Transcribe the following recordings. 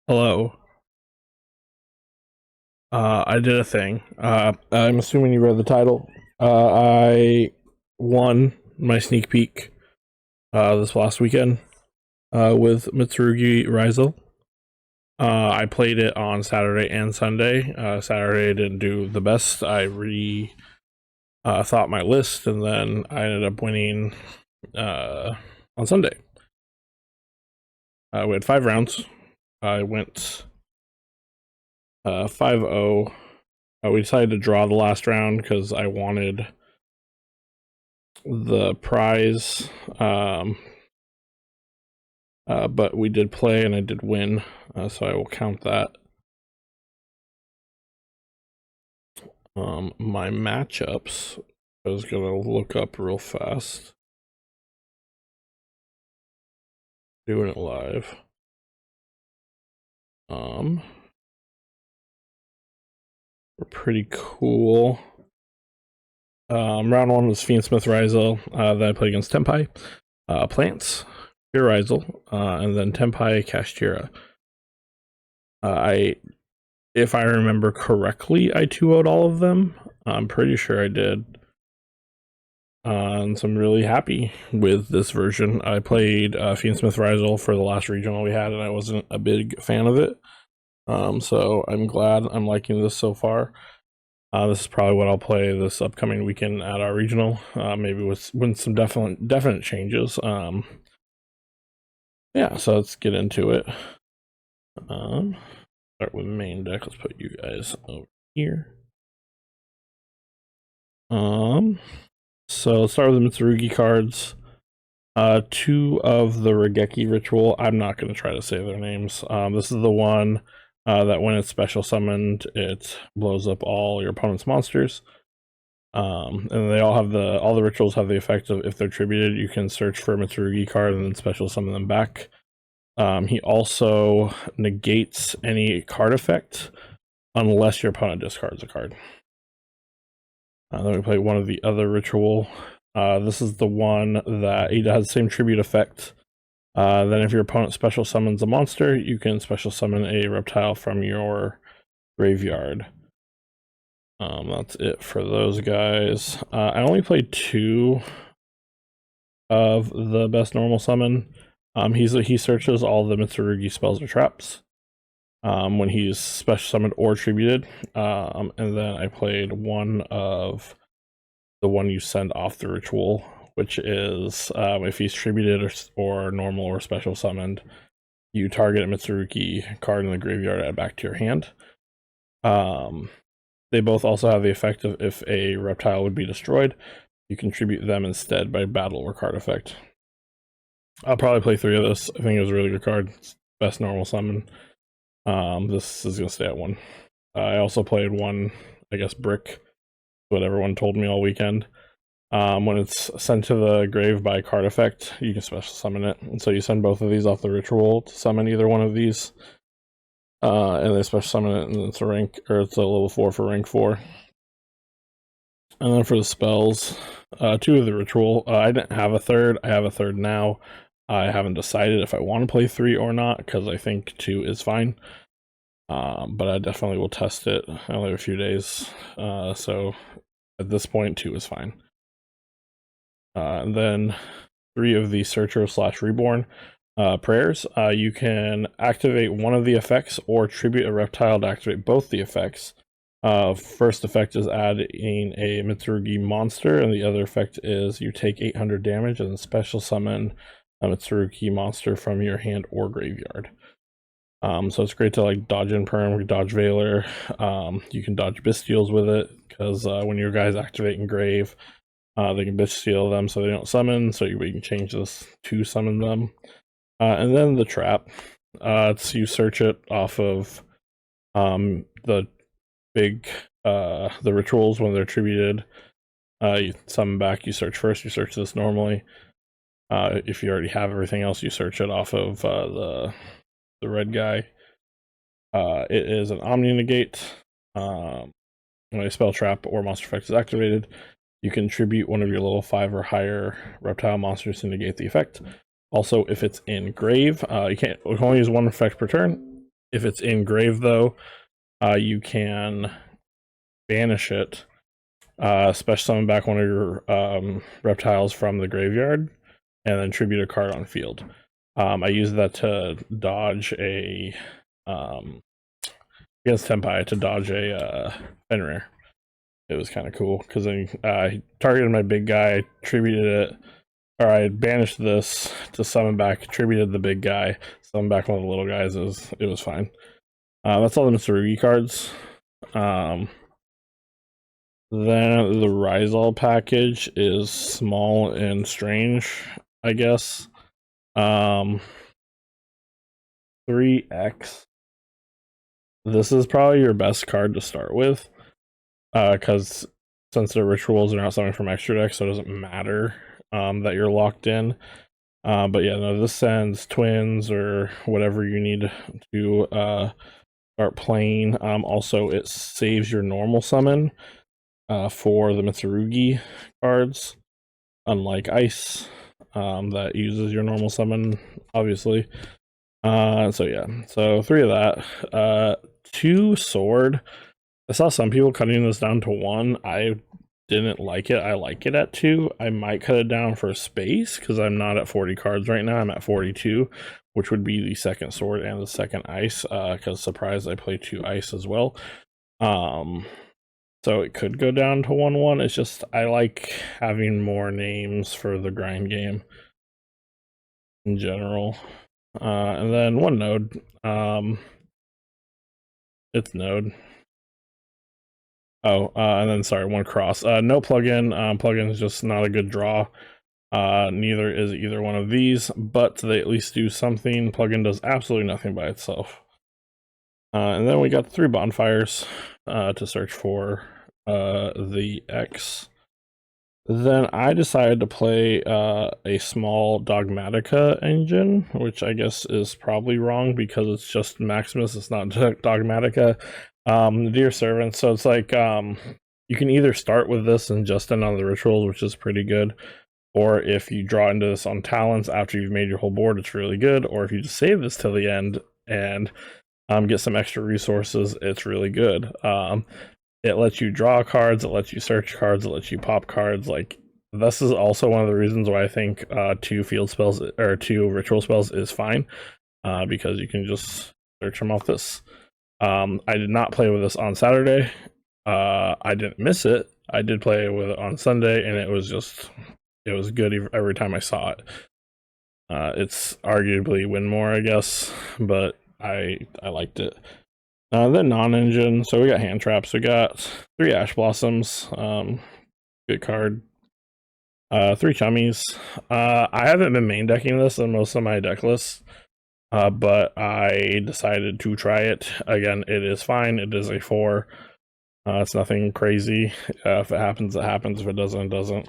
Hello. I did a thing. I'm assuming you read the title. I won my sneak peek this last weekend with Mitsurugi Ryzeal. I played it on Saturday and Sunday. Saturday didn't do the best. I thought my list, and then I ended up winning on Sunday. We had 5 rounds. I went 5-0. We decided to draw the last round because I wanted the prize. But we did play and I did win, so I will count that. My matchups, I was gonna look up real fast. Doing it live. We're pretty cool. Round 1 was Smith Ryzeal. Then I played against Tenpai, Plants, Pure Ryzeal, and then Tenpai Kashtira. If I remember correctly, I 2-0'd all of them. I'm pretty sure I did. And so I'm really happy with this version. I played Smith Ryzeal for the last regional we had, and I wasn't a big fan of it. So I'm glad I'm liking this so far. This is probably what I'll play this upcoming weekend at our regional, maybe with some definite changes. Yeah, so let's get into it. Start with main deck. Let's put you guys over here. So let's start with the Mitsurugi cards. 2 of the Regeki ritual. I'm not going to try to say their names. This is the one that when it's special summoned, it blows up all your opponent's monsters. And they all have all the rituals have the effect of, if they're tributed, you can search for a Mitsurugi card and then special summon them back. He also negates any card effect unless your opponent discards a card. Then we play one of the other ritual. This is the one that it has the same tribute effect. Then if your opponent special summons a monster, you can special summon a reptile from your graveyard. That's it for those guys. I only played 2 of the best normal summon. He searches all the Mitsurugi spells or traps when he's special summoned or tributed. And then I played one of the one you send off the ritual, which is if he's tributed or normal or special summoned, you target a Mitsurugi card in the graveyard, add back to your hand. They both also have the effect of, if a reptile would be destroyed, you contribute them instead by battle or card effect. I'll probably play 3 of this. I think it was a really good card. It's best normal summon. This is going to stay at 1. I also played 1, I guess, brick, what everyone told me all weekend. When it's sent to the grave by card effect, you can special summon it. And so you send both of these off the ritual to summon either one of these. And they special summon it, and it's a level 4 for rank 4. And then for the spells, 2 of the ritual. I didn't have a third. I have a third now. I haven't decided if I want to play 3 or not, because I think 2 is fine. But I definitely will test it. I only have a few days. So at this point, 2 is fine. And then 3 of the Searcher / Reborn prayers. You can activate one of the effects or tribute a reptile to activate both the effects. First effect is adding a Mitsurugi monster, and the other effect is you take 800 damage and special summon a Mitsurugi monster from your hand or graveyard. So it's great to like dodge Imperm, dodge Veiler. You can dodge Bestials with it, because when your guys activate in grave, they can Bestial them so they don't summon, so you can change this to summon them. And then the trap. It's you search it off of the big the rituals when they're tributed. You summon back, you search first, you search this normally. If you already have everything else, you search it off of the red guy. It is an Omni Negate. When a spell, trap, or monster effect is activated, you can tribute one of your level 5 or higher reptile monsters to negate the effect. Also, if it's in grave, you can only use 1 effect per turn. If it's in grave, though, you can banish it, special summon back one of your reptiles from the graveyard, and then tribute a card on field. I use that to dodge a against Tenpai to dodge a Fenrir. It was kind of cool because I targeted my big guy, tributed it, or I banished this to summon back, tributed the big guy, summon back one of the little guys. It was fine. That's all the Mitsurugi cards. Then the Ryzeal package is small and strange, I guess. 3x. This is probably your best card to start with, because since the rituals are not something from extra deck, so it doesn't matter that you're locked in. But yeah, no, this sends twins or whatever you need to start playing. Also, it saves your normal summon for the Mitsurugi cards, unlike Ice, that uses your normal summon, obviously. So yeah, so 3 of that. 2 sword. I saw some people cutting this down to 1. I didn't like it. I like it at 2. I might cut it down for space because I'm not at 40 cards right now. I'm at 42, which would be the second sword and the second ice, because surprise, I play 2 ice as well. So it could go down to 1/1. It's just I like having more names for the grind game in general. And then 1 node. It's node. Oh, and then sorry, 1 cross. No plugin. Plugin is just not a good draw. Neither is either one of these, but they at least do something. Plugin does absolutely nothing by itself. And then we got 3 bonfires to search for the X. Then I decided to play a small Dogmatica engine, which I guess is probably wrong because it's just Maximus, it's not Dogmatica. Dear Servant, so it's like you can either start with this and just end on the rituals, which is pretty good, or if you draw into this on talents after you've made your whole board, it's really good, or if you just save this till the end and get some extra resources, it's really good. It lets you draw cards, it lets you search cards, it lets you pop cards. Like, this is also one of the reasons why I think 2 field spells or 2 ritual spells is fine, because you can just search them off this. I did not play with this on Saturday. I didn't miss it. I did play with it on Sunday, and it was good every time I saw it. It's arguably win more, I guess, but I liked it. Then non-engine, so we got hand traps. We got 3 ash blossoms, good card. 3 chummies. I haven't been main decking this in most of my deck lists, but I decided to try it. Again, it is fine. It is a 4. It's nothing crazy. If it happens, it happens. If it doesn't, it doesn't.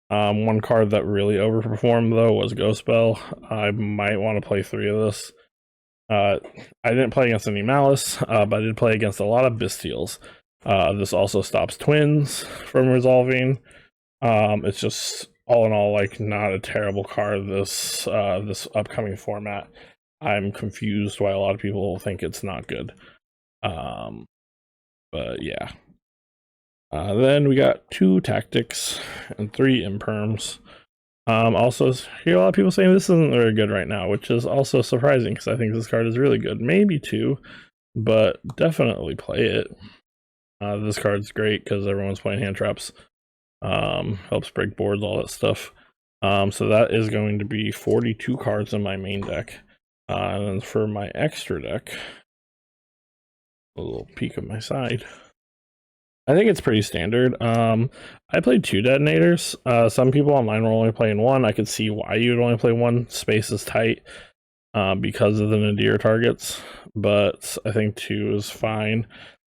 1 card that really overperformed, though, was Ghost Spell. I might want to play 3 of this. I didn't play against any Malice, but I did play against a lot of Bystials. This also stops twins from resolving. It's just, all in all, like, not a terrible card this upcoming format. I'm confused why a lot of people think it's not good. But yeah. Then we got 2 tactics and 3 imperms. Also hear a lot of people saying this isn't very good right now, which is also surprising because I think this card is really good. Maybe 2, but definitely play it. This card's great because everyone's playing hand traps. Helps break boards, all that stuff. So that is going to be 42 cards in my main deck. And then for my extra deck, a little peek of my side. I think it's pretty standard. I played 2 detonators. Some people online were only playing 1. I could see why you'd only play 1. Space is tight because of the nadir targets, but I think 2 is fine.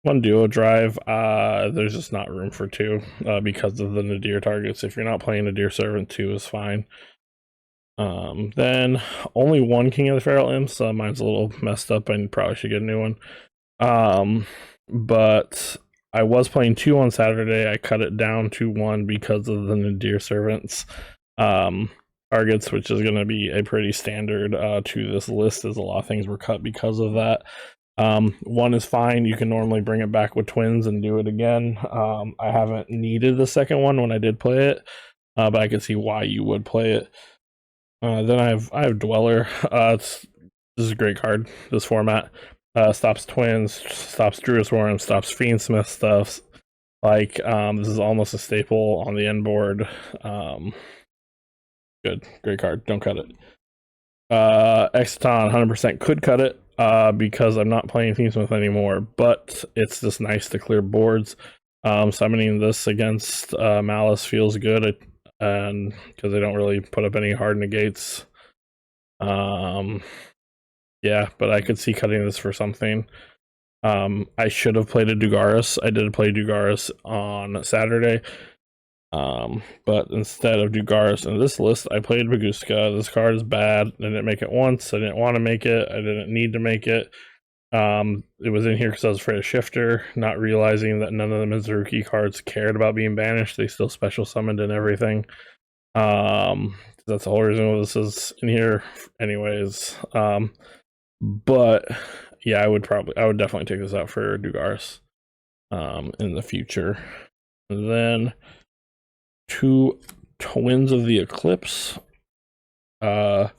1 duo drive, there's just not room for 2 because of the nadir targets. If you're not playing Nadir Servant, 2 is fine. Then only 1 King of the Feral Imps, so mine's a little messed up and probably should get a new one. But I was playing 2 on Saturday. I cut it down to 1 because of the Nadir Servants. targets, which is going to be a pretty standard to this list, as a lot of things were cut because of that. One is fine. You can normally bring it back with twins and do it again. I haven't needed the second one when I did play it, but I can see why you would play it. Then I have Dweller. This is a great card. This format stops twins, stops Druid's Warren, stops Fiendsmith stuff. Like this is almost a staple on the end board. Good, great card. Don't cut it. Exciton 100% could cut it because I'm not playing Fiendsmith anymore, but it's just nice to clear boards. Summoning this against Malice feels good, and because they don't really put up any hard negates. Yeah, but I could see cutting this for something. I should have played a Dugaris. I did play Dugaris on Saturday. But instead of Dugaris in this list, I played Baguska. This card is bad. I didn't make it once. I didn't want to make it. I didn't need to make it. It was in here because I was afraid of Shifter, not realizing that none of the Mitsurugi cards cared about being banished. They still special summoned and everything. That's the whole reason why this is in here anyways. But yeah, I would definitely take this out for Dugaris in the future. And then 2 Twins of the Eclipse. That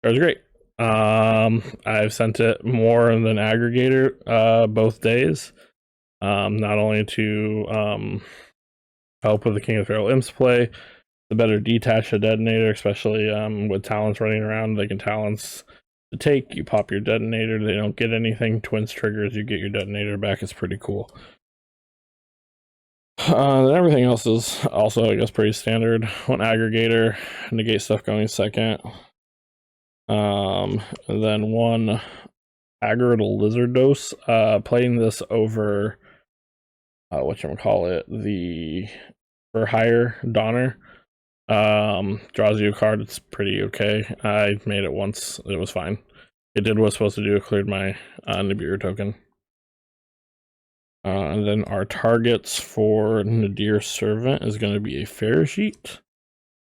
was great. I've sent it more than aggregator both days. Not only to help with the King of Feral Imps play, the better detach a detonator, especially with talents running around. They can talents to take, you pop your detonator, they don't get anything. Twins triggers, you get your detonator back. It's pretty cool. Then everything else is also, I guess, pretty standard. 1 aggregator, negate stuff going second. And then 1 aggro lizard dose. Playing this over whatchamacallit, the for hire Donner. Draws you a card. It's pretty okay. I made it once. It was fine. It did what it's supposed to do. It cleared my Nibiru token. And then our targets for Nadir Servant is going to be a Farashit,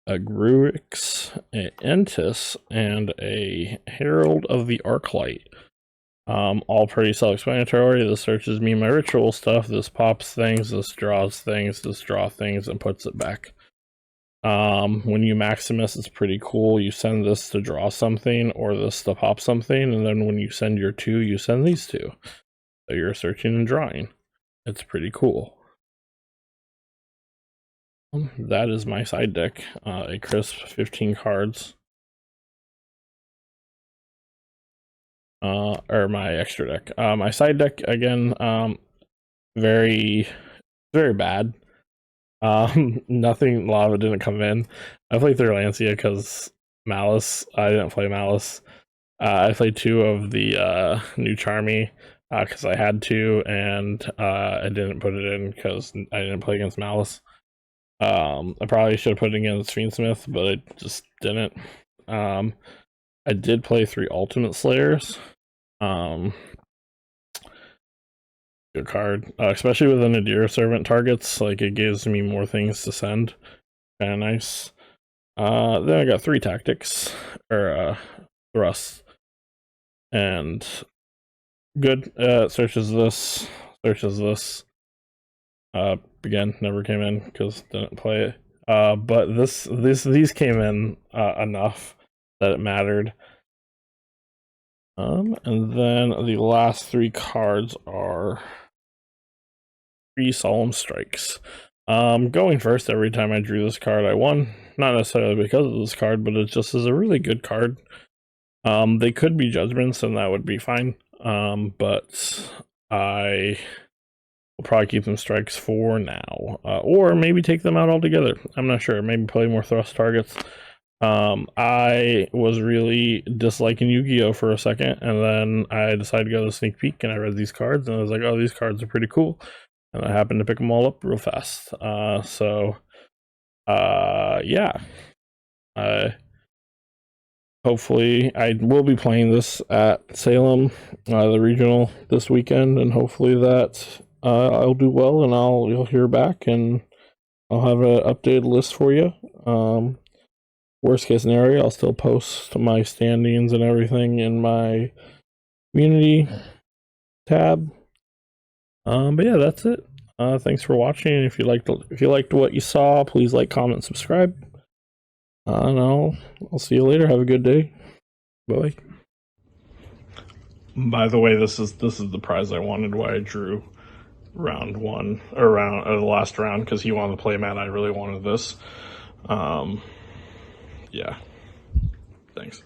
a Gruix, an Entis, and a Herald of the Arclight. All pretty self-explanatory. This searches me my ritual stuff. This pops things. This draws things. This draws things and puts it back. When you Maximus, it's pretty cool. You send this to draw something or this to pop something, and then when you send your 2, you send these 2. So you're searching and drawing. It's pretty cool. That is my side deck. A crisp 15 cards. Or my extra deck. My side deck, again, very bad. Nothing, a lot of it didn't come in. I played through Lancia because Malice. I didn't play Malice. I played 2 of the new Charmy because I had to, and I didn't put it in because I didn't play against Malice. I probably should have put it against Fiendsmith, but I just didn't. I did play 3 Ultimate Slayers. Good card, especially with the Nadir Servant targets. Like, it gives me more things to send. Kind of nice. Then I got 3 tactics, or thrusts, and good. Searches this. Again, never came in because didn't play it. But these came in enough that it mattered. And then the last 3 cards are 3 Solemn Strikes. Going first, every time I drew this card, I won. Not necessarily because of this card, but it just is a really good card. They could be Judgments, and that would be fine. But I will probably keep them Strikes for now. Or maybe take them out altogether. I'm not sure. Maybe play more thrust targets. I was really disliking Yugioh for a second, and then I decided to go to the sneak peek, and I read these cards, and I was like, oh, these cards are pretty cool. And I happened to pick them all up real fast. Yeah. Hopefully, I will be playing this at Salem, the regional, this weekend, and hopefully that I'll do well, and you'll hear back, and I'll have an updated list for you. worst case scenario, I'll still post my standings and everything in my community tab. But yeah, that's it. Thanks for watching. If you liked what you saw, please like, comment, subscribe. And I'll see you later. Have a good day. Bye. By the way, this is the prize I wanted. Why I drew round one or the last round, because he wanted the play mat. I really wanted this. Yeah. Thanks.